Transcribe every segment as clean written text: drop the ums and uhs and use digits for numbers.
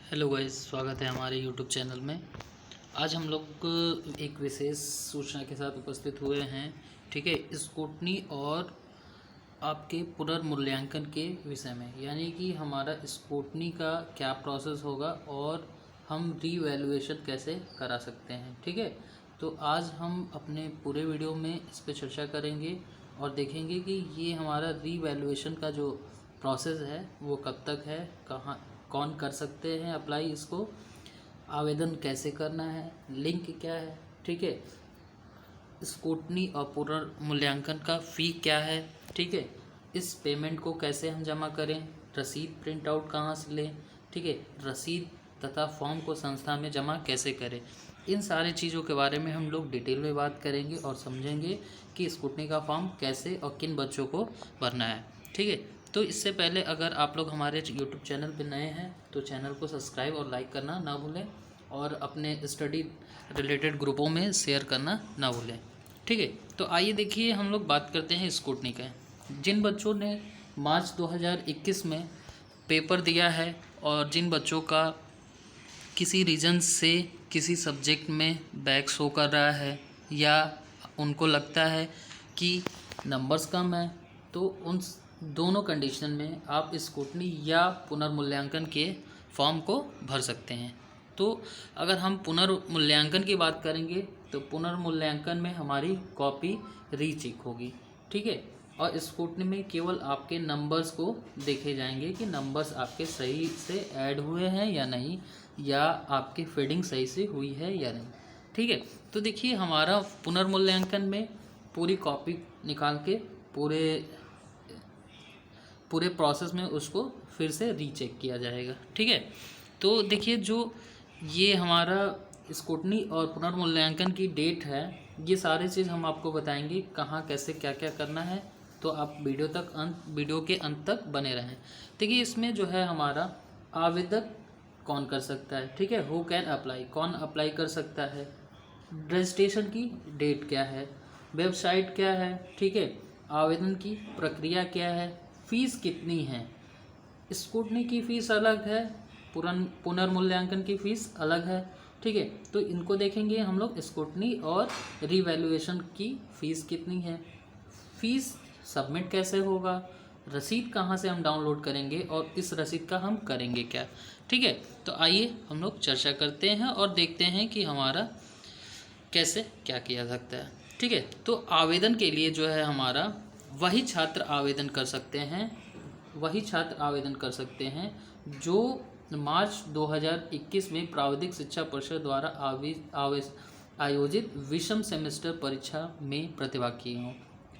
Hello guys, स्वागत है हमारे यूट्यूब चैनल में। आज हम लोग एक विशेष सूचना के साथ उपस्थित हुए हैं। ठीक है, स्क्रूटनी और आपके पुनर्मूल्यांकन के विषय में, यानी कि हमारा स्क्रूटनी का क्या प्रोसेस होगा और हम रीवैल्यूएशन कैसे करा सकते हैं। ठीक है, तो आज हम अपने पूरे वीडियो में इस पर चर्चा करेंगे और देखेंगे कि ये हमारा रीवैल्यूएशन का जो प्रोसेस है वो कब तक है, कहाँ कौन कर सकते हैं अप्लाई इसको, आवेदन कैसे करना है, लिंक क्या है। ठीक है, स्क्रूटनी और पुनर्मूल्यांकन का फ़ी क्या है। ठीक है, इस पेमेंट को कैसे हम जमा करें, रसीद प्रिंट आउट कहाँ से लें। ठीक है, रसीद तथा फॉर्म को संस्था में जमा कैसे करें। इन सारी चीज़ों के बारे में हम लोग डिटेल में बात करेंगे और समझेंगे कि स्क्रूटनी का फॉर्म कैसे और किन बच्चों को भरना है। ठीक है, तो इससे पहले अगर आप लोग हमारे यूट्यूब चैनल पर नए हैं तो चैनल को सब्सक्राइब और लाइक करना ना भूलें और अपने स्टडी रिलेटेड ग्रुपों में शेयर करना ना भूलें। ठीक है, तो आइए देखिए हम लोग बात करते हैं स्क्रूटनी का। जिन बच्चों ने मार्च 2021 में पेपर दिया है और जिन बच्चों का किसी रीज़न से किसी सब्जेक्ट में बैक शो कर रहा है या उनको लगता है कि नंबर्स कम है, तो उन दोनों कंडीशन में आप स्क्रूटनी या पुनर्मूल्यांकन के फॉर्म को भर सकते हैं। तो अगर हम पुनर्मूल्यांकन की बात करेंगे तो पुनर्मूल्यांकन में हमारी कॉपी रीचेक होगी। ठीक है, और स्क्रूटनी में केवल आपके नंबर्स को देखे जाएंगे कि नंबर्स आपके सही से ऐड हुए हैं या नहीं, या आपकी फीडिंग सही से हुई है या नहीं। ठीक है, तो देखिए हमारा पुनर्मूल्यांकन में पूरी कॉपी निकाल के पूरे प्रोसेस में उसको फिर से रीचेक किया जाएगा। ठीक है, तो देखिए जो ये हमारा स्क्रूटनी और पुनर्मूल्यांकन की डेट है, ये सारी चीज़ हम आपको बताएंगे कहाँ कैसे क्या क्या करना है। तो आप वीडियो के अंत तक बने रहें। देखिए इसमें जो है हमारा आवेदक कौन कर सकता है। ठीक है, हु कैन अप्लाई, कौन अप्लाई कर सकता है, रजिस्ट्रेशन की डेट क्या है, वेबसाइट क्या है। ठीक है, आवेदन की प्रक्रिया क्या है, फ़ीस कितनी है। स्क्रूटनी की फ़ीस अलग है, पुनर्मूल्यांकन की फ़ीस अलग है। ठीक है, तो इनको देखेंगे हम लोग, स्क्रूटनी और रीवैल्यूएशन की फ़ीस कितनी है, फ़ीस सबमिट कैसे होगा, रसीद कहाँ से हम डाउनलोड करेंगे और इस रसीद का हम करेंगे क्या। ठीक है, तो आइए हम लोग चर्चा करते हैं और देखते हैं कि हमारा कैसे क्या किया सकता है। ठीक है, तो आवेदन के लिए जो है हमारा वही छात्र आवेदन कर सकते हैं जो मार्च 2021 में प्राविधिक शिक्षा परिषद द्वारा आयोजित विषम सेमेस्टर परीक्षा में प्रतिभाग किए हों।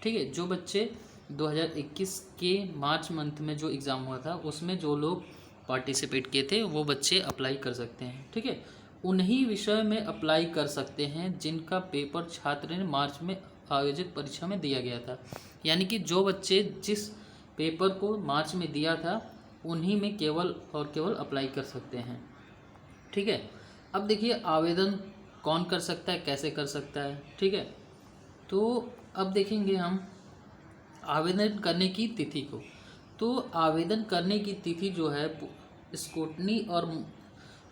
ठीक है, जो बच्चे 2021 के मार्च मंथ में जो एग्ज़ाम हुआ था उसमें जो लोग पार्टिसिपेट किए थे वो बच्चे अप्लाई कर सकते हैं। ठीक है, उन्हीं विषय में अप्लाई कर सकते हैं जिनका पेपर छात्र ने मार्च में आयोजित परीक्षा में दिया गया था। यानी कि जो बच्चे जिस पेपर को मार्च में दिया था उन्हीं में केवल और केवल अप्लाई कर सकते हैं। ठीक है, अब देखिए आवेदन कौन कर सकता है, कैसे कर सकता है। ठीक है, तो अब देखेंगे हम आवेदन करने की तिथि को। तो आवेदन करने की तिथि जो है स्क्रूटनी और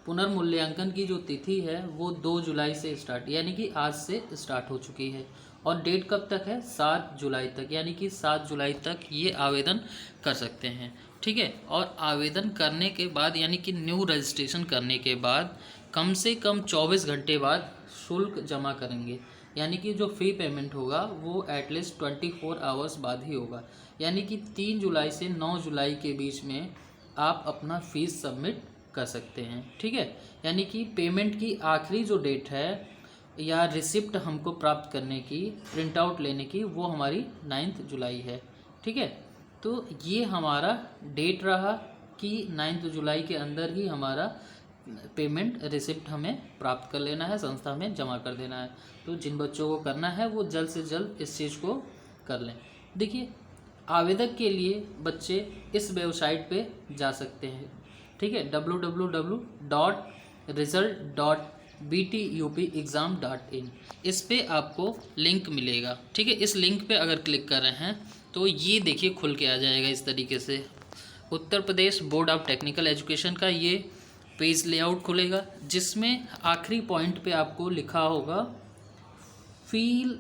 पुनर्मूल्यांकन की जो तिथि है वो 2 जुलाई से स्टार्ट, यानी कि आज से स्टार्ट हो चुकी है। और डेट कब तक है, 7 जुलाई तक, यानी कि 7 जुलाई तक ये आवेदन कर सकते हैं। ठीक है, और आवेदन करने के बाद यानी कि न्यू रजिस्ट्रेशन करने के बाद कम से कम 24 घंटे बाद शुल्क जमा करेंगे। यानी कि जो फ़ी पेमेंट होगा वो एटलीस्ट 24 आवर्स बाद ही होगा। यानी कि 3 जुलाई से 9 जुलाई के बीच में आप अपना फ़ीस सबमिट कर सकते हैं। ठीक है, यानी कि पेमेंट की आखिरी जो डेट है या रिसिप्ट हमको प्राप्त करने की, प्रिंट आउट लेने की, वो हमारी 9 जुलाई है। ठीक है, तो ये हमारा डेट रहा कि 9 जुलाई के अंदर ही हमारा पेमेंट रिसिप्ट हमें प्राप्त कर लेना है, संस्था में जमा कर देना है। तो जिन बच्चों को करना है वो जल्द से जल्द इस चीज़ को कर लें। देखिए आवेदक के लिए बच्चे इस वेबसाइट पे जा सकते हैं। ठीक है, www.result.btupexam.in, इस पे आपको लिंक मिलेगा। ठीक है, इस लिंक पे अगर क्लिक कर रहे हैं तो ये देखिए खुल के आ जाएगा इस तरीके से। Uttar Pradesh board of technical education का ये पेज लेआउट खुलेगा, जिसमें आखिरी पॉइंट पे आपको लिखा होगा फील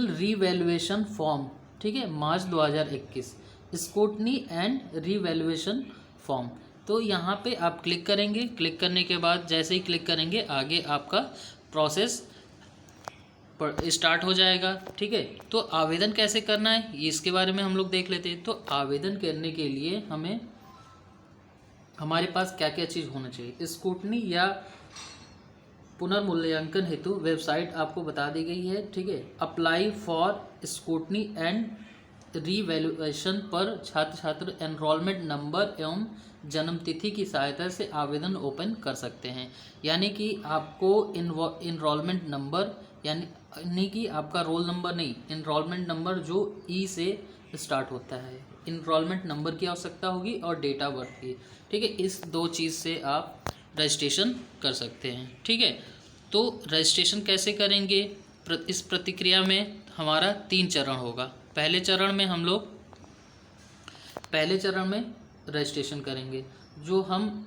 रीवैल्यूएशन फॉर्म, ठीक है, मार्च 2021 स्क्रूटनी एंड रीवैल्यूएशन फॉर्म। तो यहाँ पे आप क्लिक करेंगे। क्लिक करने के बाद जैसे ही क्लिक करेंगे आगे आपका प्रोसेस स्टार्ट हो जाएगा, ठीक है। तो आवेदन कैसे करना है ये इसके बारे में हम लोग देख लेते हैं। तो आवेदन करने के लिए हमें हमारे पास क्या क्या चीज़ होना चाहिए। स्क्रूटनी या पुनर्मूल्यांकन हेतु वेबसाइट आपको बता दी गई है, ठीक है। Apply for scrutiny and revaluation पर छात्र छात्र एनरोलमेंट नंबर एवं जन्म तिथि की सहायता से आवेदन ओपन कर सकते हैं। यानी कि आपको इनरोलमेंट नंबर यानी कि आपका रोल नंबर नहीं, इनरोलमेंट नंबर जो ई से स्टार्ट होता है, इनरोलमेंट नंबर की आवश्यकता होगी और डेट ऑफ बर्थ की, ठीक है। इस दो चीज़ से आप रजिस्ट्रेशन कर सकते हैं, ठीक है। तो रजिस्ट्रेशन कैसे करेंगे, इस प्रतिक्रिया में हमारा 3 चरण होगा। पहले चरण में रजिस्ट्रेशन करेंगे, जो हम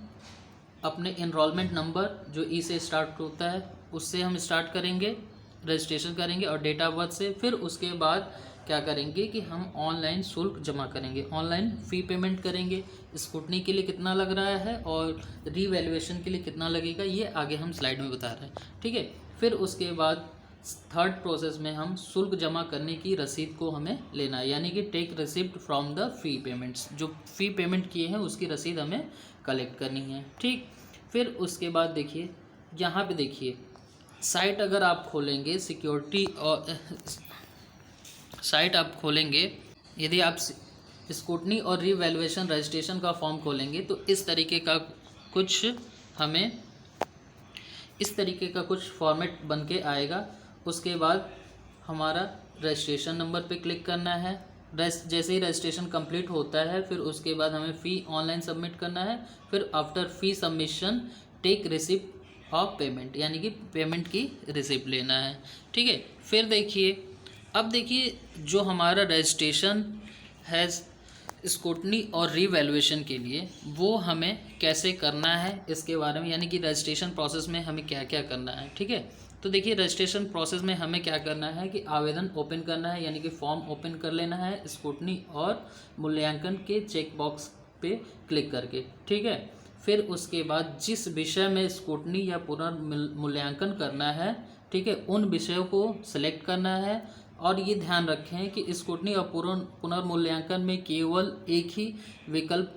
अपने इनरोलमेंट नंबर जो ई से स्टार्ट होता है उससे हम स्टार्ट करेंगे, रजिस्ट्रेशन करेंगे और डेट ऑफ बर्थ से। फिर उसके बाद क्या करेंगे कि हम ऑनलाइन शुल्क जमा करेंगे, ऑनलाइन फ़ी पेमेंट करेंगे। स्क्रूटनी के लिए कितना लग रहा है और रीवैल्यूएशन के लिए कितना लगेगा ये आगे हम स्लाइड में बता रहे हैं, ठीक है। फिर उसके बाद थर्ड प्रोसेस में हम शुल्क जमा करने की रसीद को हमें लेना है, यानी कि take receipt from the fee payments, जो फ़ी पेमेंट किए हैं उसकी रसीद हमें कलेक्ट करनी है, ठीक। फिर उसके बाद देखिए यहाँ पे देखिए साइट अगर आप खोलेंगे, सिक्योरिटी और साइट आप खोलेंगे, यदि आप स्क्रूटनी और रीवैल्यूएशन रजिस्ट्रेशन का फॉर्म खोलेंगे तो इस तरीके का कुछ फॉर्मेट बन के आएगा। उसके बाद हमारा रजिस्ट्रेशन नंबर पे क्लिक करना है। जैसे ही रजिस्ट्रेशन कंप्लीट होता है फिर उसके बाद हमें फ़ी ऑनलाइन सबमिट करना है। फिर after fee submission take receipt of payment, यानी कि पेमेंट की रिसिप्ट लेना है, ठीक है। फिर देखिए जो हमारा रजिस्ट्रेशन है स्क्रूटनी और रीवैल्यूएशन के लिए वो हमें कैसे करना है इसके बारे में, यानी कि रजिस्ट्रेशन प्रोसेस में हमें क्या क्या करना है, ठीक है। तो देखिए रजिस्ट्रेशन प्रोसेस में हमें क्या करना है कि आवेदन ओपन करना है, यानी कि फॉर्म ओपन कर लेना है स्क्रूटनी और मूल्यांकन के चेक बॉक्स पे क्लिक करके, ठीक है। फिर उसके बाद जिस विषय में स्क्रूटनी या पुनर्मूल्यांकन करना है, ठीक है, उन विषयों को सिलेक्ट करना है। और ये ध्यान रखें कि स्क्रूटनी और पुनर्मूल्यांकन में केवल एक ही विकल्प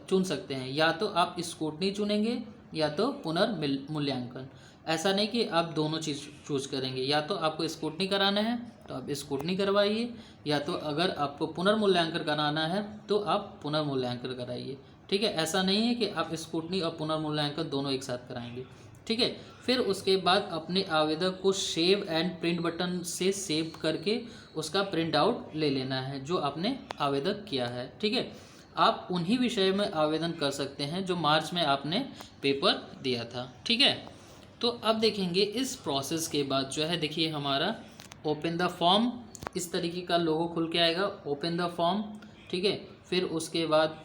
चुन सकते हैं, या तो आप स्क्रूटनी चुनेंगे या तो पुनर्मूल्यांकन। ऐसा नहीं कि आप दोनों चीज़ चूज करेंगे, या तो आपको स्क्रूटनी कराना है तो आप स्क्रूटनी करवाइए, या तो अगर आपको पुनर्मूल्यांकन कराना है तो आप पुनर्मूल्यांकन कराइए, ठीक है। ऐसा नहीं है कि आप स्क्रूटनी और पुनर्मूल्यांकन दोनों एक साथ कराएंगे, ठीक है। फिर उसके बाद अपने आवेदन को सेव एंड प्रिंट बटन से सेव करके उसका प्रिंट आउट ले लेना है जो आपने आवेदन किया है, ठीक है। आप उन्हीं विषय में आवेदन कर सकते हैं जो मार्च में आपने पेपर दिया था, ठीक है। तो अब देखेंगे इस प्रोसेस के बाद जो है, देखिए हमारा ओपन द फॉर्म इस तरीके का लोगो खुल के आएगा, ओपन द फॉर्म, ठीक है। फिर उसके बाद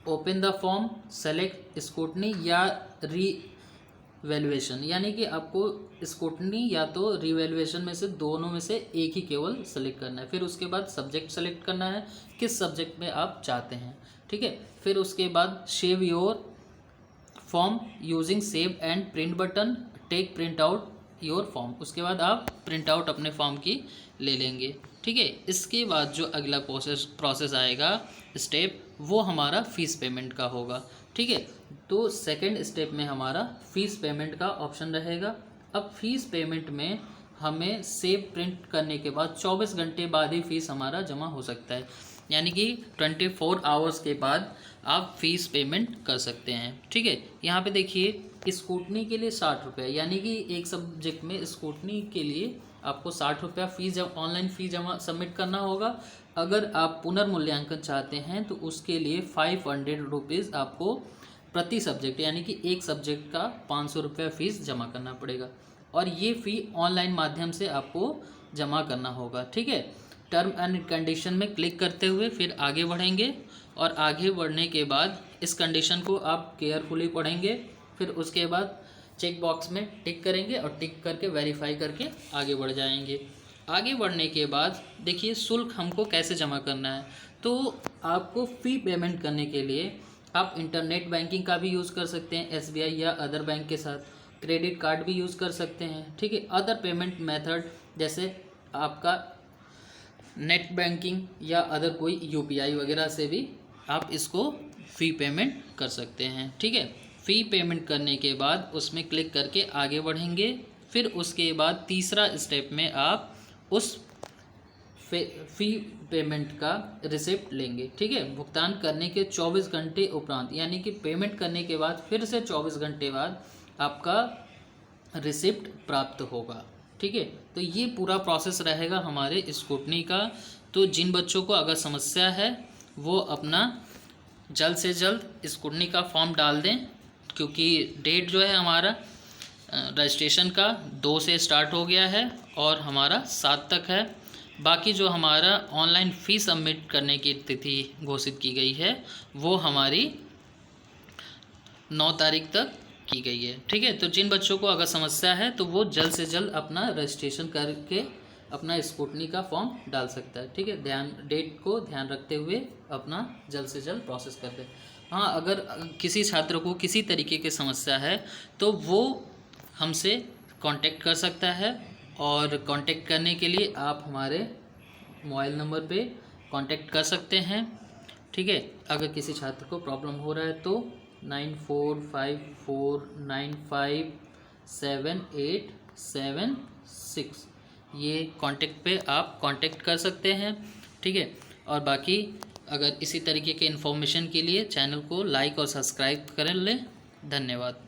open the form, select scrutiny या रीवैल्यूएशन, यानी कि आपको स्क्रूटनी या तो रीवैल्यूएशन में से दोनों में से एक ही केवल सेलेक्ट करना है। फिर उसके बाद सब्जेक्ट सेलेक्ट करना है, किस सब्जेक्ट में आप चाहते हैं, ठीक है। फिर उसके बाद save your form using save and print button, take print out your form, उसके बाद आप प्रिंट आउट अपने फॉर्म की ले लेंगे, ठीक है। इसके बाद जो अगला प्रोसेस आएगा स्टेप, वो हमारा फ़ीस पेमेंट का होगा, ठीक है। तो सेकंड स्टेप में हमारा फ़ीस पेमेंट का ऑप्शन रहेगा। अब फीस पेमेंट में हमें सेव प्रिंट करने के बाद 24 घंटे बाद ही फीस हमारा जमा हो सकता है, यानी कि 24 आवर्स के बाद आप फीस पेमेंट कर सकते हैं, ठीक है। यहाँ पे देखिए स्क्रूटनी के लिए 60 रुपये, यानी कि एक सब्जेक्ट में स्क्रूटनी के लिए आपको 60 रुपया फीस ऑनलाइन फ़ी जमा सबमिट करना होगा। अगर आप पुनर्मूल्यांकन चाहते हैं तो उसके लिए 500 रुपीज़ आपको प्रति सब्जेक्ट, यानी कि एक सब्जेक्ट का 500 रुपया फीस जमा करना पड़ेगा, और ये फ़ी ऑनलाइन माध्यम से आपको जमा करना होगा, ठीक है। टर्म एंड कंडीशन में क्लिक करते हुए फिर आगे बढ़ेंगे और आगे बढ़ने के बाद इस कंडीशन को आप केयरफुली पढ़ेंगे। फिर उसके बाद चेक बॉक्स में टिक करेंगे और टिक करके वेरीफाई करके आगे बढ़ जाएंगे। आगे बढ़ने के बाद देखिए शुल्क हमको कैसे जमा करना है। तो आपको फ़ी पेमेंट करने के लिए आप इंटरनेट बैंकिंग का भी यूज़ कर सकते हैं SBI या अदर बैंक के साथ, क्रेडिट कार्ड भी यूज़ कर सकते हैं, ठीक है। अदर पेमेंट मेथड जैसे आपका नेट बैंकिंग या अदर कोई UPI वगैरह से भी आप इसको फ़ी पेमेंट कर सकते हैं, ठीक है। फ़ी पेमेंट करने के बाद उसमें क्लिक करके आगे बढ़ेंगे। फिर उसके बाद तीसरा स्टेप में आप उस फ़ी पेमेंट का रिसिप्ट लेंगे, ठीक है। भुगतान करने के 24 घंटे उपरांत, यानी कि पेमेंट करने के बाद फिर से 24 घंटे बाद आपका रिसिप्ट प्राप्त होगा, ठीक है। तो ये पूरा प्रोसेस रहेगा हमारे स्कूटनी का। तो जिन बच्चों को अगर समस्या है वो अपना जल्द से जल्द स्कूटनी का फॉर्म डाल दें, क्योंकि डेट जो है हमारा रजिस्ट्रेशन का 2 से स्टार्ट हो गया है और हमारा 7 तक है। बाकी जो हमारा ऑनलाइन फ़ी सबमिट करने की तिथि घोषित की गई है वो हमारी 9 तारीख तक की गई है, ठीक है। तो जिन बच्चों को अगर समस्या है तो वो जल्द से जल्द अपना रजिस्ट्रेशन करके अपना स्कूटनी का फॉर्म डाल सकता है, ठीक है। डेट को ध्यान रखते हुए अपना जल्द से जल्द प्रोसेस कर दे। हाँ, अगर किसी छात्र को किसी तरीके की समस्या है तो वो हमसे कांटेक्ट कर सकता है, और कांटेक्ट करने के लिए आप हमारे मोबाइल नंबर पे कांटेक्ट कर सकते हैं, ठीक है। अगर किसी छात्र को प्रॉब्लम हो रहा है तो 9454957876 ये कांटेक्ट पे आप कांटेक्ट कर सकते हैं, ठीक है। और बाकी अगर इसी तरीके के इन्फॉर्मेशन के लिए चैनल को लाइक और सब्सक्राइब कर लें। धन्यवाद।